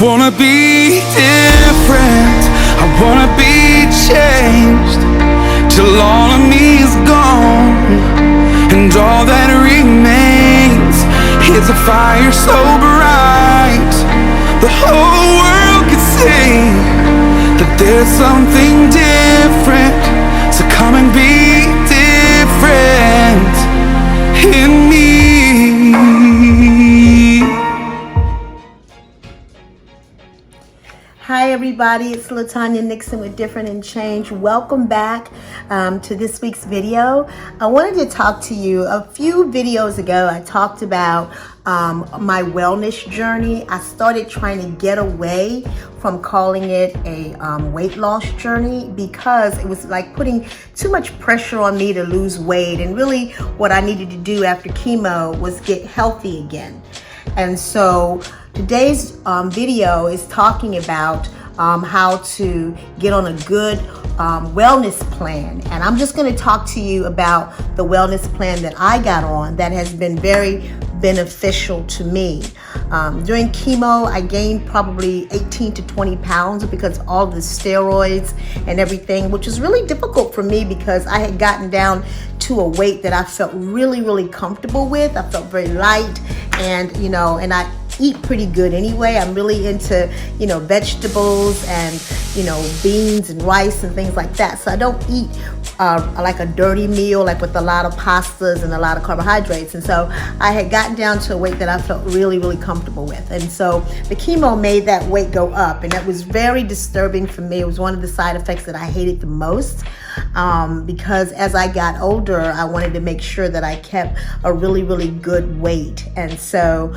wanna be different, I wanna be changed, till all of me is gone, and all that remains is a fire so bright the whole world can see that there's something different. So come and be different in me. Hi everybody, it's LaTanya Nixon with Different.Changed. Welcome back to this week's video. I wanted to talk to you. A few videos ago I talked about my wellness journey. I started trying to get away from calling it a weight loss journey because it was like putting too much pressure on me to lose weight, and really what I needed to do after chemo was get healthy again. And so today's video is talking about how to get on a good wellness plan. And I'm just going to talk to you about the wellness plan that I got on that has been very beneficial to me. During chemo, I gained probably 18 to 20 pounds because of all the steroids and everything, which was really difficult for me because I had gotten down to a weight that I felt really comfortable with. I felt very light, and and I eat pretty good anyway. I'm really into vegetables and beans and rice and things like that. So I don't eat like a dirty meal, like with a lot of pastas and a lot of carbohydrates. And so I had gotten down to a weight that I felt really comfortable with. And so the chemo made that weight go up, and that was very disturbing for me. It was one of the side effects that I hated the most, because as I got older, I wanted to make sure that I kept a really good weight. And so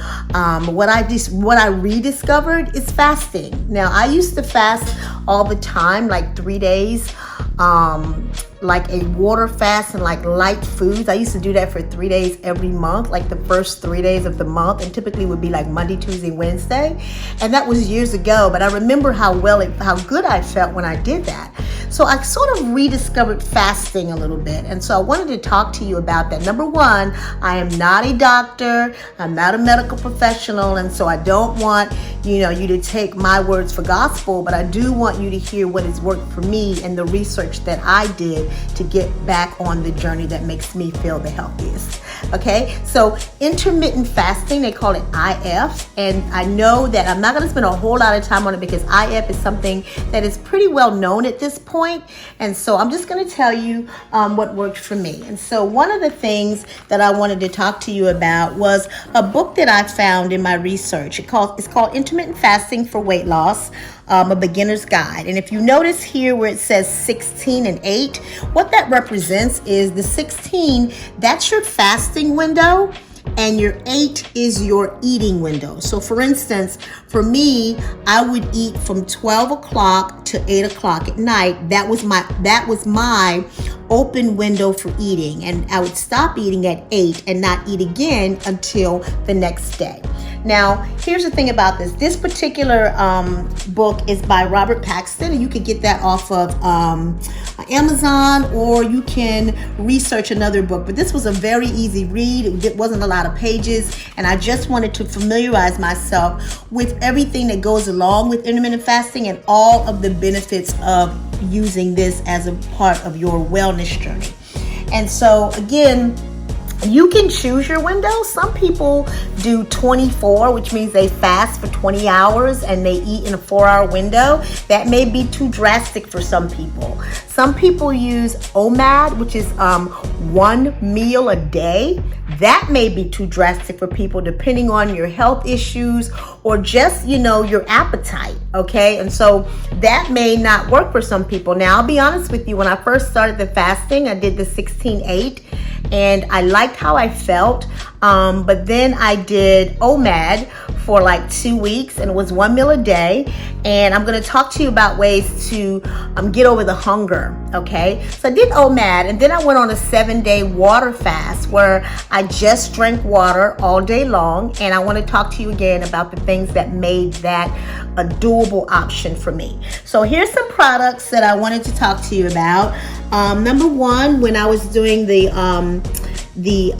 what I rediscovered is fasting. Now, I used to fast all the time, like 3 days, like a water fast and like light foods. I used to do that for 3 days every month, like the first 3 days of the month, and typically would be like Monday, Tuesday, Wednesday. And that was years ago, but I remember how good I felt when I did that. So I sort of rediscovered fasting a little bit. And so I wanted to talk to you about that. Number one, I am not a doctor. I'm not a medical professional. And so I don't want, you to take my words for gospel, but I do want you to hear what has worked for me and the research that I did to get back on the journey that makes me feel the healthiest. Okay, so intermittent fasting, they call it IF, and I know that I'm not going to spend a whole lot of time on it because IF is something that is pretty well known at this point, and so I'm just going to tell you what worked for me. And so one of the things that I wanted to talk to you about was a book that I found in my research. It's called Intermittent Fasting for Weight Loss, a Beginner's Guide. And if you notice here where it says 16 and 8, what that represents is the 16, that's your fasting window, and your 8 is your eating window. So for instance, for me, I would eat from 12 o'clock to 8 o'clock at night. That was my open window for eating, and I would stop eating at 8 and not eat again until the next day. Now, here's the thing about this. This particular book is by Robert Paxton, and you could get that off of Amazon, or you can research another book. But this was a very easy read. It wasn't a lot of pages, and I just wanted to familiarize myself with everything that goes along with intermittent fasting and all of the benefits of using this as a part of your wellness journey. And so, again, you can choose your window. Some people do 24, which means they fast for 20 hours and they eat in a 4-hour window. That may be too drastic for some people. Some people use OMAD, which is 1 meal a day. That may be too drastic for people depending on your health issues or just, your appetite, okay? And so that may not work for some people. Now, I'll be honest with you, when I first started the fasting, I did the 16-8, and I liked how I felt, but then I did OMAD for like 2 weeks, and it was 1 meal a day. And I'm going to talk to you about ways to get over the hunger, okay? So I did OMAD, and then I went on a 7-day water fast where I just drank water all day long. And I want to talk to you again about the things that made that a doable option for me. So here's some products that I wanted to talk to you about. Number one, when I was doing the the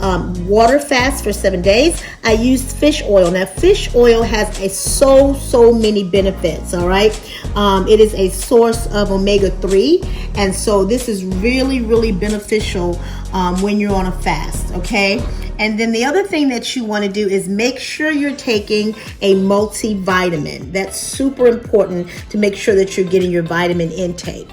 water fast for 7 days, I used fish oil. Now, fish oil has so many benefits, all right? It is a source of omega-3, and so this is really beneficial when you're on a fast, okay? And then the other thing that you want to do is make sure you're taking a multivitamin. That's super important to make sure that you're getting your vitamin intake.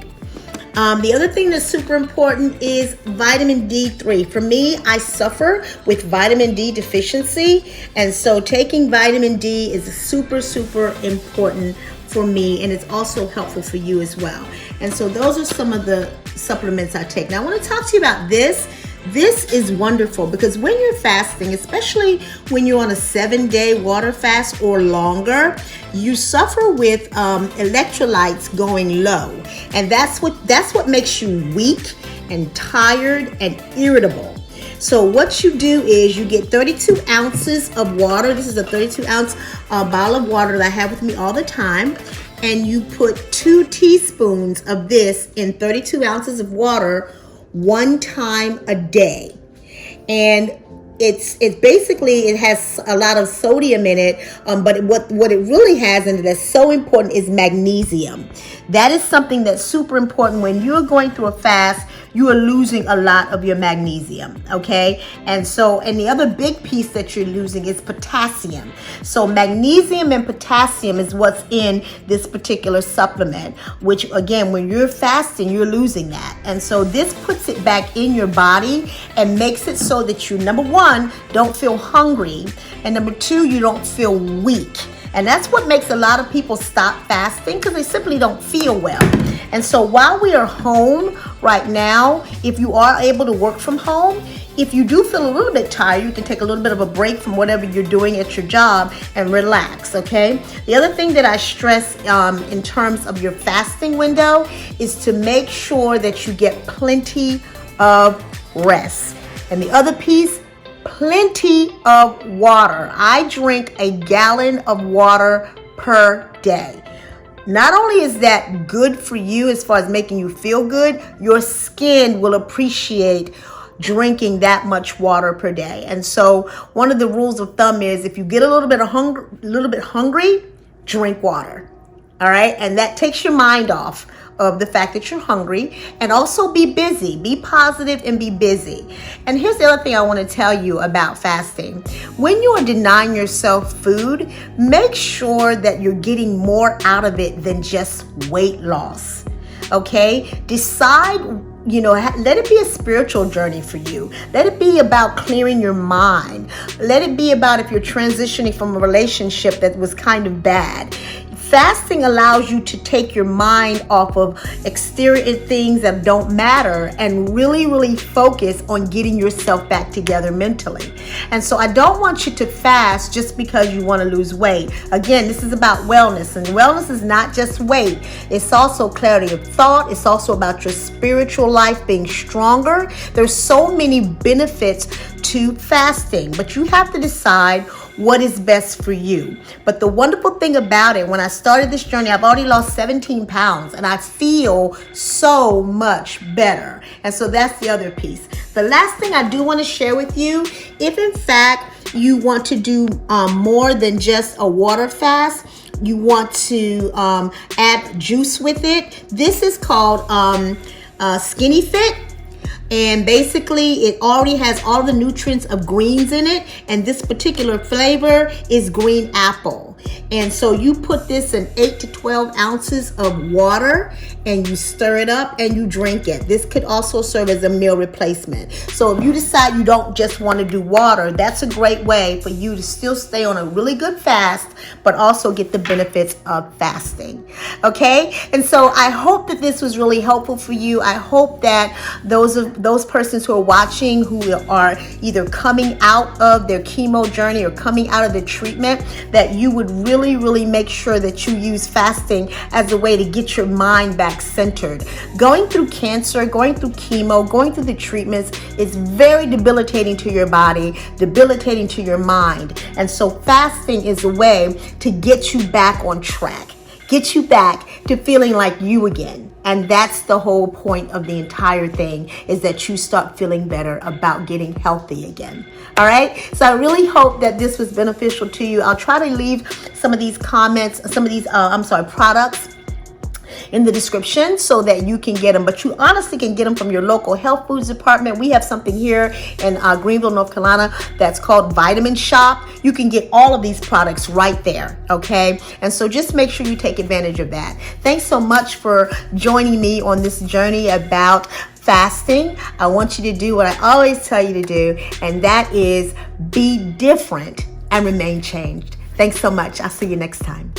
The other thing that's super important is vitamin D3. For me, I suffer with vitamin D deficiency, and so taking vitamin D is super important for me, and it's also helpful for you as well. And so those are some of the supplements I take. Now I want to talk to you about this. This is wonderful because when you're fasting, especially when you're on a 7-day water fast or longer, you suffer with electrolytes going low, and that's what makes you weak and tired and irritable. So what you do is you get 32 ounces of water. This is a 32 ounce bottle of water that I have with me all the time, and you put 2 teaspoons of this in 32 ounces of water 1 time a day. And it's basically, it has a lot of sodium in it, but what it really has in it that's so important is magnesium. That is something that's super important. When you're going through a fast, you are losing a lot of your magnesium, okay? And the other big piece that you're losing is potassium. So magnesium and potassium is what's in this particular supplement, which again, when you're fasting, you're losing that. And so this puts it back in your body and makes it so that you, number one, don't feel hungry, and number two, you don't feel weak. And that's what makes a lot of people stop fasting, because they simply don't feel well. And so while we are home right now, if you are able to work from home, if you do feel a little bit tired, you can take a little bit of a break from whatever you're doing at your job and relax, okay? The other thing that I stress in terms of your fasting window is to make sure that you get plenty of rest. And the other piece, plenty of water. I drink a gallon of water per day. Not only is that good for you as far as making you feel good, your skin will appreciate drinking that much water per day. And so one of the rules of thumb is if you get a little bit hungry, drink water. All right? And that takes your mind off of the fact that you're hungry, and also be busy, be positive and be busy. And here's the other thing I want to tell you about fasting. When you are denying yourself food, make sure that you're getting more out of it than just weight loss. Okay? Decide, let it be a spiritual journey for you. Let it be about clearing your mind. Let it be about if you're transitioning from a relationship that was kind of bad. Fasting allows you to take your mind off of exterior things that don't matter and really focus on getting yourself back together mentally. And so I don't want you to fast just because you want to lose weight. Again, this is about wellness, and wellness is not just weight. It's also clarity of thought. It's also about your spiritual life being stronger. There's so many benefits to fasting, but you have to decide what is best for you. But the wonderful thing about it, when I started this journey, I've already lost 17 pounds and I feel so much better. And so that's the other piece. The last thing I do want to share with you, if in fact you want to do more than just a water fast, you want to add juice with it. This is called Skinny Fit. And basically it already has all the nutrients of greens in it, and this particular flavor is green apple. And so you put this in 8 to 12 ounces of water and you stir it up and you drink it. This could also serve as a meal replacement. So if you decide you don't just want to do water, that's a great way for you to still stay on a really good fast, but also get the benefits of fasting. Okay? And so I hope that this was really helpful for you. I hope that those persons who are watching, who are either coming out of their chemo journey or coming out of the treatment, that you would really make sure that you use fasting as a way to get your mind back centered. Going through cancer, going through chemo, going through the treatments is very debilitating to your body, debilitating to your mind. And so fasting is a way to get you back on track, get you back to feeling like you again. And that's the whole point of the entire thing, is that you start feeling better about getting healthy again. All right. So I really hope that this was beneficial to you. I'll try to leave some of these comments, some of these, products in the description so that you can get them. But you honestly can get them from your local health foods department. We have something here in Greenville, North Carolina that's called Vitamin Shop. You can get all of these products right there. Okay. And so just make sure you take advantage of that. Thanks so much for joining me on this journey about fasting. I want you to do what I always tell you to do, and that is be different and remain changed. Thanks so much. I'll see you next time.